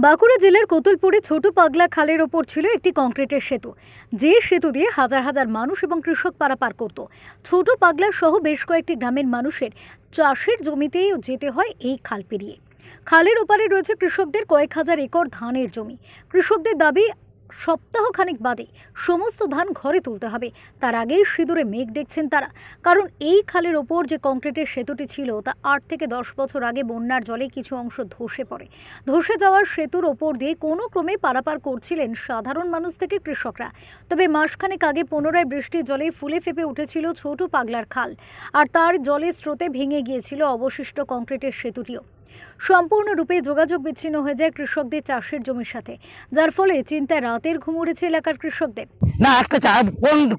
বাঁকুড়া জেলার কোতুলপুরে ছোট পাগলা খালের ওপর ছিল একটি কংক্রিটের সেতু, যে সেতু দিয়ে হাজার হাজার মানুষ এবং কৃষক পারাপার করত। ছোট পাগলা সহ বেশ কয়েকটি গ্রামের মানুষের চাষের জমিতেই যেতে হয় এই খাল পেরিয়ে। খালের ওপারে রয়েছে কৃষকদের কয়েক হাজার একর ধানের জমি। কৃষকদের দাবি, সপ্তাহখানেক বাদে সমস্ত ধান ঘরে তুলতে হবে। তার আগেই সিঁদুরে মেঘ দেখছেন তারা, কারণ এই খালের ওপর যে কংক্রিটের সেতুটি ছিল তা 8 থেকে 10 বছর আগে বন্যার জলে কিছু অংশ ধসে পড়ে। ধসে যাওয়ার সেতুর ওপর দিয়ে কোনো ক্রমে পারাপার করছিলেন সাধারণ মানুষ থেকে কৃষকরা। তবে মাসখানেক আগে পুনরায় বৃষ্টির জলে ফুলে ফেপে উঠেছিল ছোট পাগলার খাল, আর তার জলের স্রোতে ভেঙে গিয়েছিল অবশিষ্ট কংক্রিটের সেতুটিও। সম্পূর্ণরূপে যোগাযোগ বিচ্ছিন্ন হয়ে যায় কৃষকদের চাষের জমির সাথে, যার ফলে চিন্তায় রাতের ঘুম উড়েছে এলাকার কৃষকদের। না একটা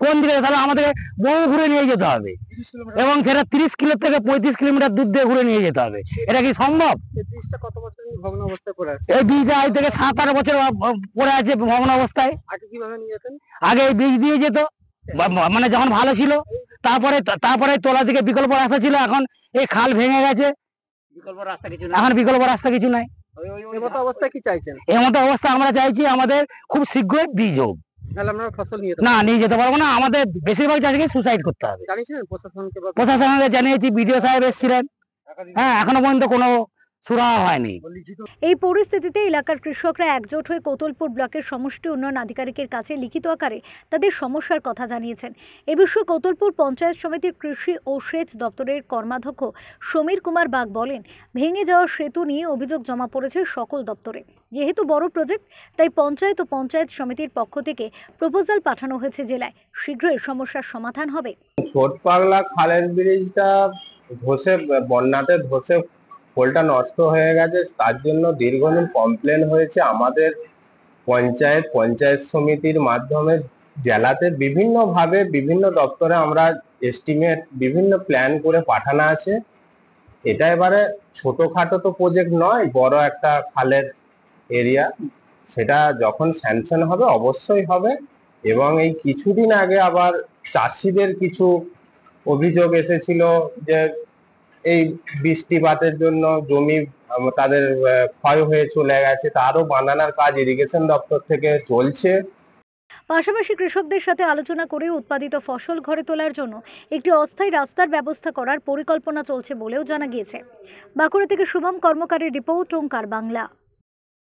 কোন দিকে তাহলে আমাদের বহু ঘুরে নিয়ে যেতে হবে, এবং সেটা 30 কিলো থেকে 35 কিলোমিটার দূর দিয়ে ঘুরে নিয়ে যেতে হবে। এটা কি সম্ভব? কত বছর ভগ্ন অবস্থায় পড়ে আছে? এই ব্রিজটা আজ থেকে 7-8 বছর পড়ে আছে ভগ্ন অবস্থায়। আগে কিভাবে নিয়ে যেতেন? আগে এই ব্রিজ দিয়ে যেত, মানে যখন ভালো ছিল। তারপরে তোলা থেকে বিকল্প রাস্তা ছিল, এখন এই খাল ভেঙে গেছে, এখন বিকল্প রাস্তা কিছু নাই। এই মতো অবস্থায় কি চাইছেন? এই মতো অবস্থা আমরা চাইছি আমাদের খুব শীঘ্রই ব্রিজ হোক। তাহলে আমরা ফসল নিয়ে না নিয়ে যেতে পারবো না, আমাদের বেশিরভাগ চাষিকে সুসাইড করতে হবে। জানিয়েছেন প্রশাসনকে? প্রশাসনকে জানিয়েছি, বিডিও সাহেব এসেছিলেন, হ্যাঁ এখনো পর্যন্ত কোনো সুরাহা হয়নি। এই পরিস্থিতিতে এলাকার কৃষকরা একজোট হয়ে কোতুলপুর ব্লকের সমষ্টি উন্নয়ন আধিকারিকের কাছে লিখিত আকারে তাদের সমস্যার কথা জানিয়েছেন। এ বিষয়ে কোতুলপুর পঞ্চায়েত সমিতির কৃষি ও সেচ দপ্তরের কর্মাধ্যক্ষ সমীর কুমার বাগ বলেন, ভেঙে যাওয়া সেতু নিয়ে অভিযোগ জমা পড়েছে সকল দপ্তরে। যেহেতু বড় প্রজেক্ট, তাই পঞ্চায়েত ও পঞ্চায়েত সমিতির পক্ষ থেকে প্রপোজাল পাঠানো হয়েছে জেলায়। শীঘ্রই সমস্যার সমাধান হবে। ছোট পাগলা খালের ব্রিজটা ধসে, বন্যাতে ধসে পোলটা নষ্ট হয়ে গেছে, তার জন্য দীর্ঘদিন কমপ্লেন হয়েছে আমাদের পঞ্চায়েত সমিতির মাধ্যমে। জেলাতে বিভিন্নভাবে বিভিন্ন দপ্তরে আমরা এস্টিমেট, বিভিন্ন প্ল্যান করে পাঠানো আছে। এটা এবারে ছোটখাটো তো প্রজেক্ট নয়, বড় একটা খালের এরিয়া। সেটা যখন স্যাংশন হবে অবশ্যই হবে। এবং এই কিছুদিন আগে আবার চাষিদের কিছু অভিযোগ এসেছিল যে এই বৃষ্টিপাতের জন্য জমি তাদের ক্ষয় হয়ে চলে গেছে, তারও বানানোর কাজ ইরিগেশন দপ্তর থেকে চলছে। পাশাপাশি কৃষকদের সাথে আলোচনা করে উৎপাদিত ফসল ঘরে তোলার জন্য একটি অস্থায়ী রাস্তার ব্যবস্থা করার পরিকল্পনা চলছে বলেও জানা গিয়েছে। বাঁকুড়া থেকে শুভম কর্মকারের রিপোর্ট, ওঙ্কার বাংলা।